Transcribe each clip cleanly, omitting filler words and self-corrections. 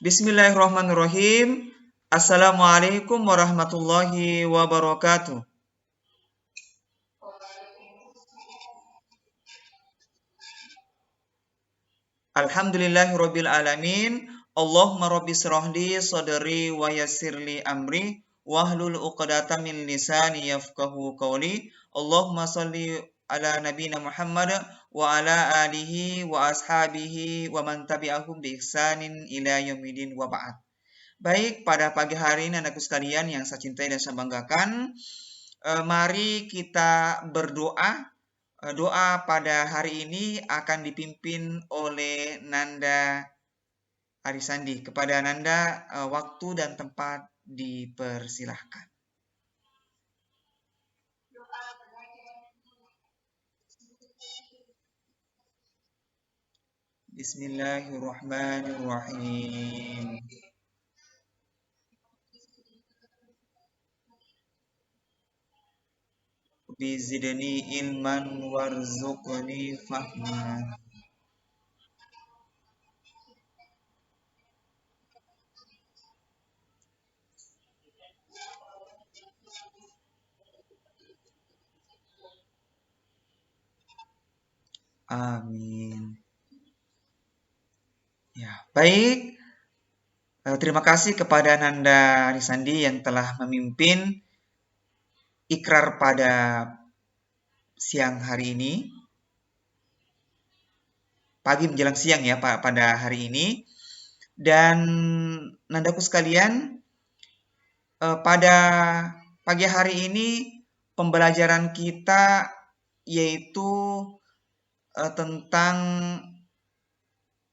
Bismillahirrahmanirrahim. Assalamualaikum warahmatullahi wabarakatuh. Alhamdulillahirabbil alamin. Allahumma rabbi shrahli sadri wa yassirli amri wahlul 'uqdatam min lisani yafqahu qawli. Allahumma shalli ala nabiyyina Muhammad wa ala alihi wa ashabihi wa man tabi'ahum bi ihsanin ila yaumil wa ba'd. Baik, pada pagi hari ini anakku sekalian yang saya cintai dan saya banggakan, mari kita berdoa. Doa pada hari ini akan dipimpin oleh Nanda Arisandi. Kepada Nanda, waktu dan tempat dipersilahkan. Bismillahirrahmanirrahim. Bizidni ilman warzuqni fahma. Amin. Ya, baik. Terima kasih kepada Nanda Arisandi yang telah memimpin ikrar pada siang hari ini. Pagi menjelang siang ya pada hari ini. Dan Nandaku sekalian, pada pagi hari ini pembelajaran kita yaitu tentang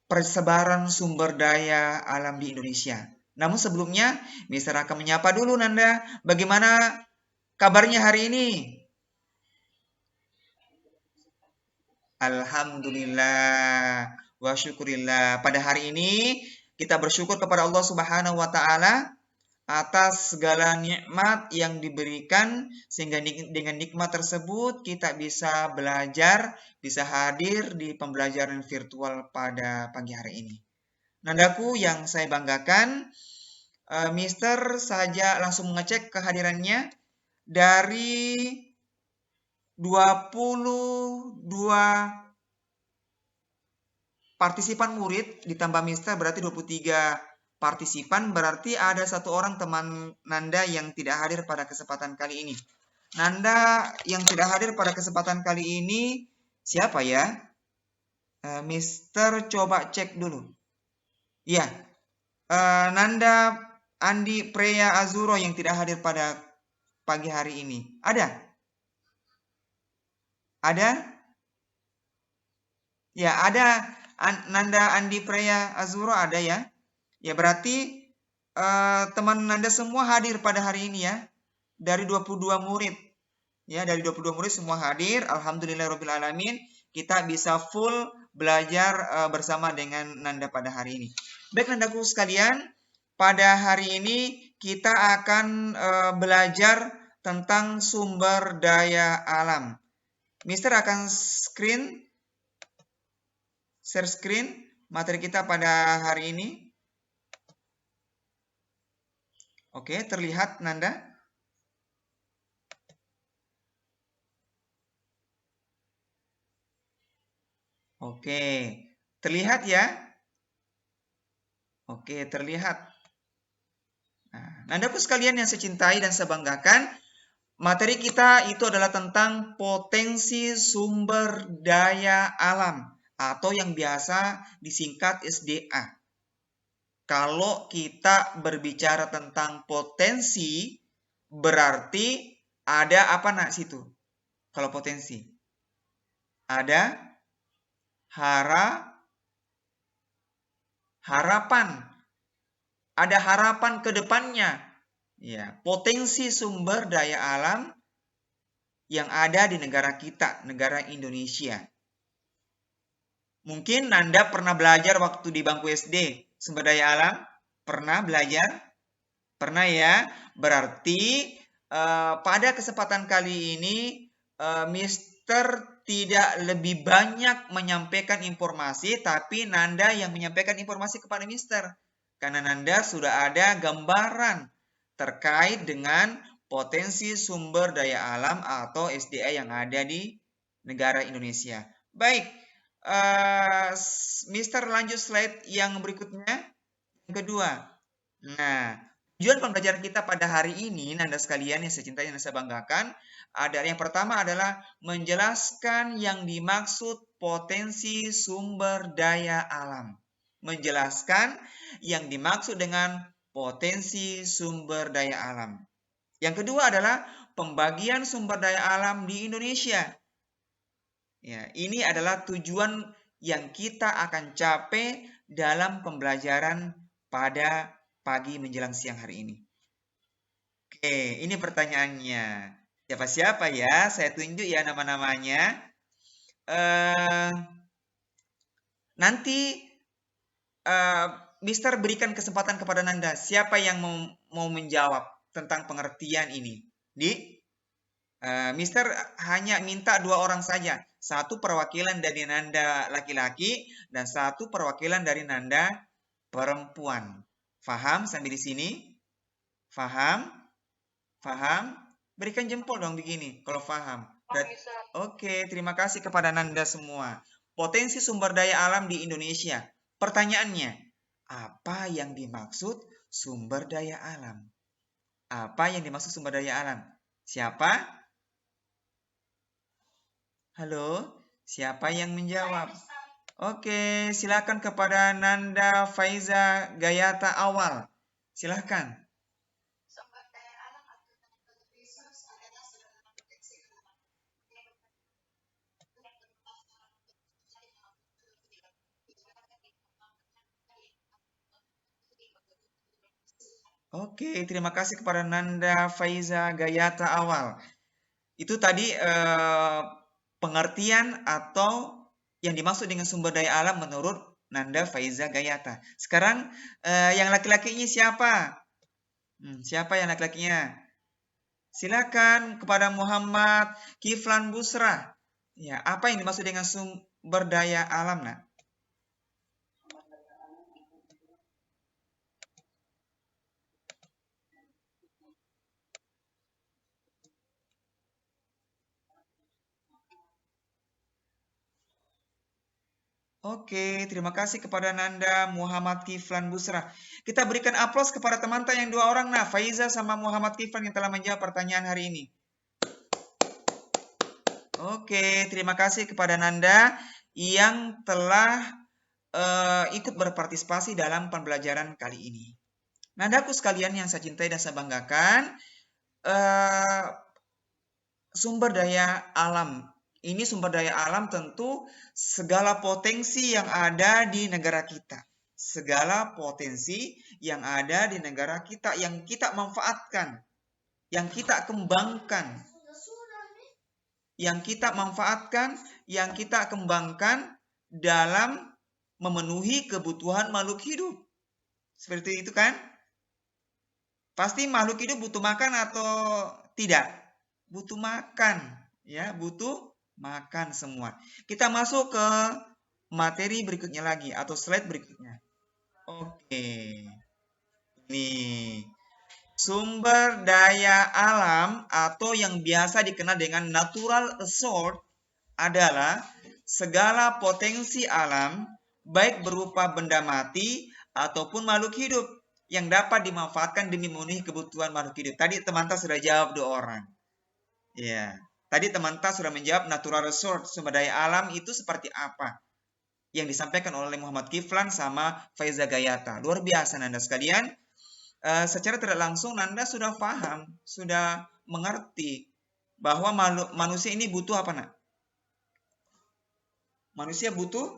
persebaran sumber daya alam di Indonesia. Namun sebelumnya, Mister akan menyapa dulu Nanda, bagaimana kabarnya hari ini? Alhamdulillah wa syukurillah. Pada hari ini kita bersyukur kepada Allah Subhanahu wa taala atas segala nikmat yang diberikan, sehingga dengan nikmat tersebut kita bisa belajar, bisa hadir di pembelajaran virtual pada pagi hari ini. Nandaku yang saya banggakan, Mister saja langsung mengecek kehadirannya dari 22 partisipan murid ditambah Mister berarti 23 partisipan, berarti ada satu orang teman Nanda yang tidak hadir pada kesempatan kali ini. Nanda yang tidak hadir pada kesempatan kali ini siapa ya? Mister coba cek dulu. Ya, Nanda Andi Preya Azuro yang tidak hadir pada pagi hari ini. Ada? Ada? Ya, ada. Nanda Andi Preya Azuro ada ya? Ya, berarti teman Nanda semua hadir pada hari ini ya. Dari 22 murid. Ya, dari 22 murid semua hadir. Alhamdulillahirabbil alamin. Kita bisa full belajar bersama dengan Nanda pada hari ini. Baik Nandaku sekalian, pada hari ini kita akan belajar tentang sumber daya alam. Mister akan share screen materi kita pada hari ini. Oke, terlihat Nanda? Oke, terlihat ya? Oke, terlihat. Nah, Nandaku sekalian yang saya cintai dan saya banggakan, materi kita itu adalah tentang potensi sumber daya alam atau yang biasa disingkat SDA. Kalau kita berbicara tentang potensi, berarti ada apa nak situ? Kalau potensi, ada harapan, ada harapan ke depannya. Ya, potensi sumber daya alam yang ada di negara kita, negara Indonesia. Mungkin Nanda pernah belajar waktu di bangku SD, sumber daya alam? Pernah belajar? Pernah ya? Berarti pada kesempatan kali ini Mister tidak lebih banyak menyampaikan informasi, tapi Nanda yang menyampaikan informasi kepada Mister. Karena Nanda sudah ada gambaran terkait dengan potensi sumber daya alam atau SDA yang ada di negara Indonesia. Baik, Mister lanjut slide yang berikutnya, yang kedua. Nah, tujuan pembelajaran kita pada hari ini, Nanda sekalian yang saya cintai dan saya banggakan, yang pertama adalah menjelaskan yang dimaksud potensi sumber daya alam. Menjelaskan yang dimaksud dengan potensi sumber daya alam. Yang kedua adalah pembagian sumber daya alam di Indonesia. Ya, ini adalah tujuan yang kita akan capai dalam pembelajaran pada pagi menjelang siang hari ini. Oke, ini pertanyaannya. Siapa-siapa ya? Saya tunjuk ya nama-namanya. Nanti Mister berikan kesempatan kepada Nanda. Siapa yang mau menjawab tentang pengertian ini? Mister hanya minta 2 orang saja. Satu perwakilan dari Nanda laki-laki dan satu perwakilan dari Nanda perempuan. Faham sampai di sini? Faham? Faham? Berikan jempol dong begini kalau faham. Oke, terima kasih kepada Nanda semua. Potensi sumber daya alam di Indonesia. Pertanyaannya, apa yang dimaksud sumber daya alam? Apa yang dimaksud sumber daya alam? Siapa? Halo, siapa yang menjawab? Oke, silakan kepada Nanda Faiza Gayata awal. Silakan. Oke, terima kasih kepada Nanda Faiza Gayata awal. Itu tadi pengertian atau yang dimaksud dengan sumber daya alam menurut Nanda Faiza Gayata. Sekarang yang laki-lakinya siapa? Siapa yang laki-lakinya? Silakan kepada Muhammad Kiflan Busra. Ya, apa yang dimaksud dengan sumber daya alam, nak? Oke, terima kasih kepada Nanda Muhammad Kiflan Busra. Kita berikan aplaus kepada teman-teman yang 2 orang, nah Faiza sama Muhammad Kiflan yang telah menjawab pertanyaan hari ini. Oke, terima kasih kepada Nanda yang telah ikut berpartisipasi dalam pembelajaran kali ini. Nandaku sekalian yang saya cintai dan saya banggakan, sumber daya alam. Ini sumber daya alam tentu segala potensi yang ada di negara kita. Segala potensi yang ada di negara kita yang kita manfaatkan, yang kita kembangkan. Yang kita manfaatkan, yang kita kembangkan dalam memenuhi kebutuhan makhluk hidup. Seperti itu kan? Pasti makhluk hidup butuh makan atau tidak? Butuh makan, ya, butuh makan semua. Kita masuk ke materi berikutnya lagi atau slide berikutnya. Oke. Ini sumber daya alam atau yang biasa dikenal dengan natural resource adalah segala potensi alam baik berupa benda mati ataupun makhluk hidup yang dapat dimanfaatkan demi memenuhi kebutuhan makhluk hidup. Tadi teman-teman sudah jawab 2 orang. Ya. Tadi teman-teman sudah menjawab natural resource, sumber daya alam itu seperti apa? Yang disampaikan oleh Muhammad Kiflan sama Faiza Gayata. Luar biasa Nanda sekalian. Secara tidak langsung Nanda sudah paham, sudah mengerti bahwa manusia ini butuh apa, nak? Manusia butuh?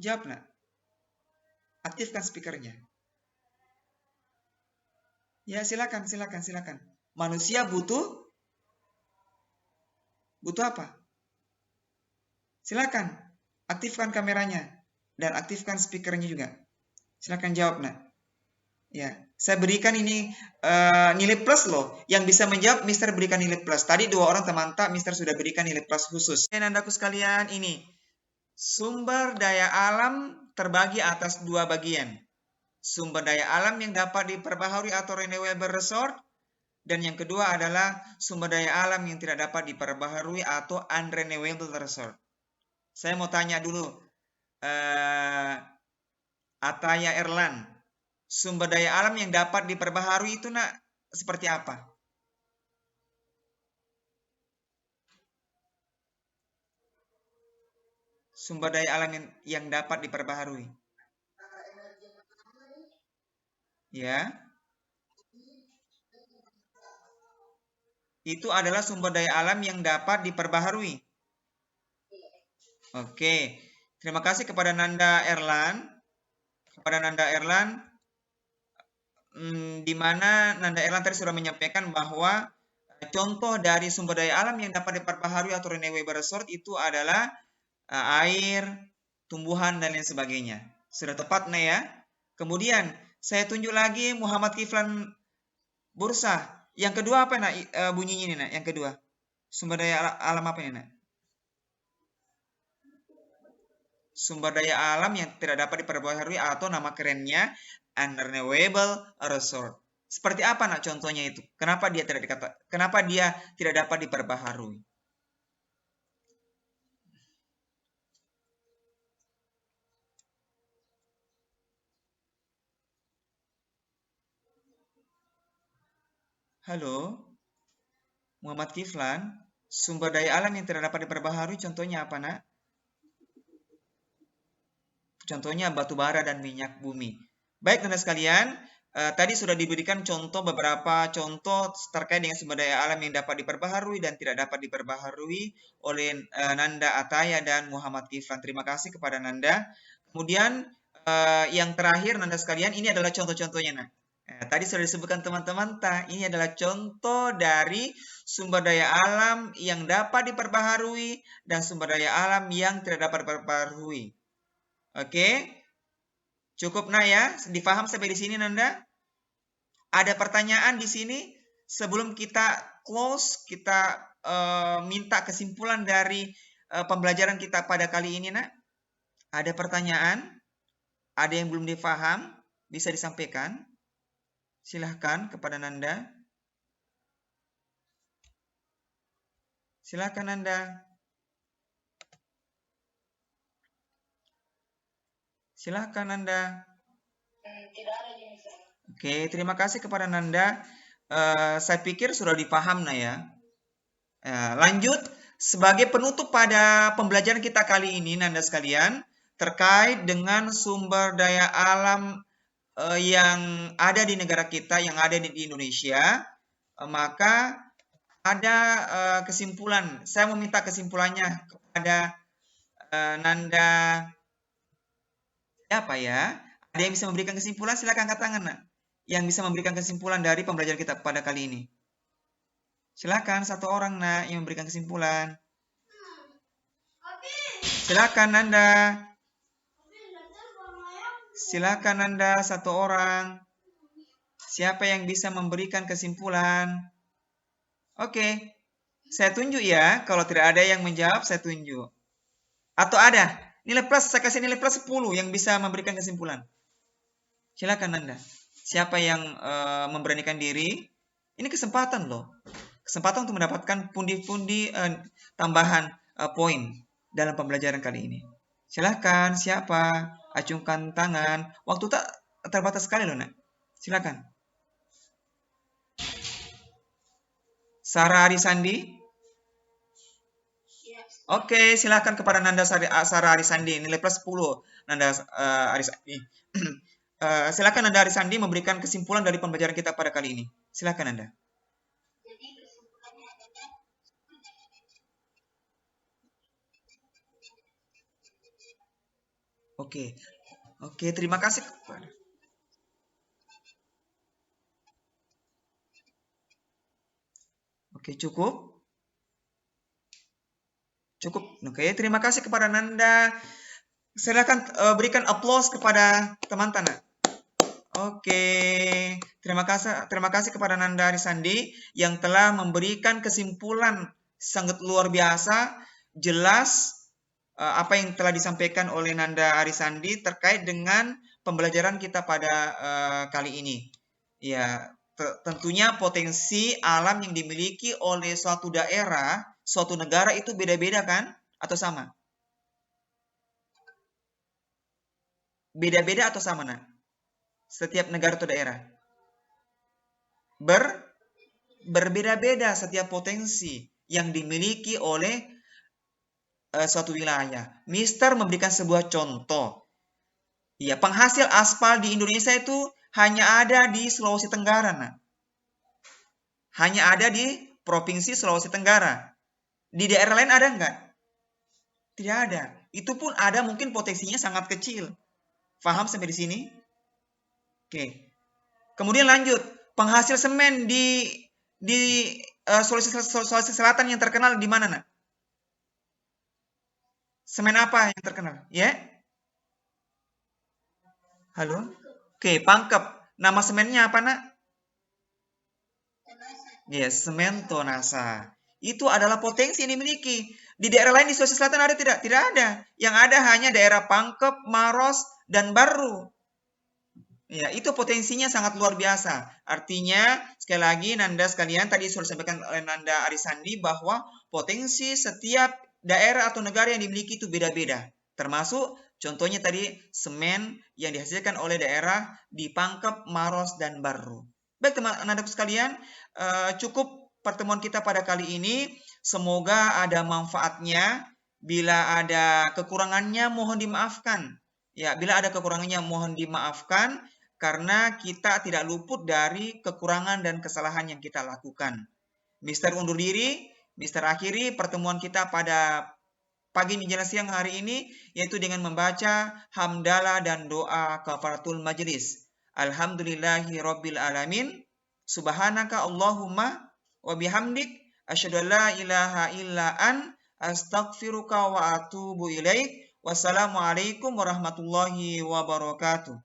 Jawab, nak. Aktifkan speakernya. Ya, silakan. Manusia butuh apa? Silakan, aktifkan kameranya dan aktifkan speakernya juga. Silakan jawab, nak. Ya, saya berikan ini nilai plus loh. Yang bisa menjawab, Mister berikan nilai plus. Tadi 2 orang teman-teman, Mister sudah berikan nilai plus khusus. Nandaku sekalian, ini sumber daya alam terbagi atas dua bagian. Sumber daya alam yang dapat diperbaharui atau renewable resource, dan yang kedua adalah sumber daya alam yang tidak dapat diperbaharui atau unrenewable resource. Saya mau tanya dulu, Ataya Erlan, sumber daya alam yang dapat diperbaharui itu nak seperti apa? Sumber daya alam yang dapat diperbaharui. Ya. Itu adalah sumber daya alam yang dapat diperbaharui. Oke. Terima kasih kepada Nanda Erlan. Di mana Nanda Erlan tadi sudah menyampaikan bahwa contoh dari sumber daya alam yang dapat diperbaharui atau renewable resource itu adalah air, tumbuhan, dan lain sebagainya. Sudah tepat, Nah ya. Kemudian, saya tunjuk lagi Muhammad Kiflan Bursa. Yang kedua apa, Nak? Bunyinya ini, Nak. Yang kedua. Sumber daya alam apa ini, Nak? Sumber daya alam yang tidak dapat diperbaharui atau nama kerennya unrenewable resource. Seperti apa, Nak, contohnya itu? Kenapa dia tidak dapat diperbaharui? Halo, Muhammad Kiflan, sumber daya alam yang tidak dapat diperbaharui contohnya apa, Nak? Contohnya batu bara dan minyak bumi. Baik, Nanda sekalian, tadi sudah diberikan beberapa contoh terkait dengan sumber daya alam yang dapat diperbaharui dan tidak dapat diperbaharui oleh Nanda Ataya dan Muhammad Kiflan. Terima kasih kepada Nanda. Kemudian yang terakhir, Nanda sekalian, ini adalah contoh-contohnya, Nah. Tadi sudah disebutkan teman-teman, ini adalah contoh dari sumber daya alam yang dapat diperbaharui dan sumber daya alam yang tidak dapat diperbaharui. Oke, cukup, Nah ya, difaham sampai di sini, Nanda? Ada pertanyaan di sini sebelum kita close, kita minta kesimpulan dari pembelajaran kita pada kali ini, Nak? Ada pertanyaan? Ada yang belum difaham? Bisa disampaikan? Silahkan kepada Nanda. Silahkan, Nanda. Silahkan, Nanda. Tidak ada yang bisa. Oke, terima kasih kepada Nanda. Saya pikir sudah dipaham, Nah ya. Lanjut, sebagai penutup pada pembelajaran kita kali ini, Nanda sekalian, terkait dengan sumber daya alam yang ada di negara kita, yang ada di Indonesia, maka ada kesimpulan. Saya meminta kesimpulannya kepada Nanda. Siapa ya? Ada yang bisa memberikan kesimpulan? Silakan angkat tangan, Nak. Yang bisa memberikan kesimpulan dari pembelajaran kita pada kali ini. Silakan satu orang, Nak, yang memberikan kesimpulan. Silakan, Nanda. Silakan, Nanda, satu orang. Siapa yang bisa memberikan kesimpulan? Oke. Saya tunjuk ya. Kalau tidak ada yang menjawab, saya tunjuk. Atau ada? Nilai plus, saya kasih nilai plus 10 yang bisa memberikan kesimpulan. Silakan, Nanda. Siapa yang memberanikan diri? Ini kesempatan loh. Kesempatan untuk mendapatkan pundi-pundi tambahan poin dalam pembelajaran kali ini. Silakan, siapa? Acungkan tangan. Waktu tak terbatas sekali loh, Nak. Silakan. Sarah Arisandi? Oke, silakan kepada Nanda Sarah Arisandi. Nilai plus 10. Nanda Arisandi. Silakan Nanda Arisandi memberikan kesimpulan dari pembelajaran kita pada kali ini. Silakan, Nanda. Oke. Oke, terima kasih. Oke, cukup. Cukup. Oke, terima kasih kepada Nanda. Silakan berikan applause kepada teman-teman. Oke, terima kasih kepada Nanda Arisandi yang telah memberikan kesimpulan sangat luar biasa, jelas, apa yang telah disampaikan oleh Nanda Arisandi terkait dengan pembelajaran kita pada kali ini. Ya, tentunya potensi alam yang dimiliki oleh suatu daerah, suatu negara itu beda-beda kan? Atau sama? Beda-beda atau sama, nak? Setiap negara atau daerah? Berbeda-beda setiap potensi yang dimiliki oleh suatu wilayah. Mister memberikan sebuah contoh. Ya, penghasil aspal di Indonesia itu hanya ada di Sulawesi Tenggara, nah. Hanya ada di Provinsi Sulawesi Tenggara. Di daerah lain ada enggak? Tidak ada. Itu pun ada mungkin potensinya sangat kecil. Paham sampai di sini? Oke. Kemudian lanjut. Penghasil semen di Sulawesi Selatan yang terkenal di mana, nak? Semen apa yang terkenal? Ya? Halo? Oke, Pangkep. Nama semennya apa, nak? Ya, semen Tonasa. Itu adalah potensi yang dimiliki. Di daerah lain di Sulawesi Selatan ada tidak? Tidak ada. Yang ada hanya daerah Pangkep, Maros, dan Baru. Ya, itu potensinya sangat luar biasa. Artinya, sekali lagi Nanda sekalian, tadi sudah disampaikan oleh Nanda Arisandi bahwa potensi setiap daerah atau negara yang dimiliki itu beda-beda. Termasuk contohnya tadi semen yang dihasilkan oleh daerah di Pangkep, Maros, dan Baru. Baik teman-teman sekalian, cukup pertemuan kita pada kali ini. Semoga ada manfaatnya. Bila ada kekurangannya mohon dimaafkan. Ya, bila ada kekurangannya mohon dimaafkan. Karena kita tidak luput dari kekurangan dan kesalahan yang kita lakukan. Mister undur diri, Mister akhiri pertemuan kita pada pagi menjelang siang hari ini, yaitu dengan membaca hamdalah dan doa kafaratul majlis. Alhamdulillahi rabbil alamin. Subhanaka Allahumma wa bihamdik. Asyhadu an la ilaha illa an. Astaghfiruka wa atubu ilaik. Wassalamualaikum warahmatullahi wabarakatuh.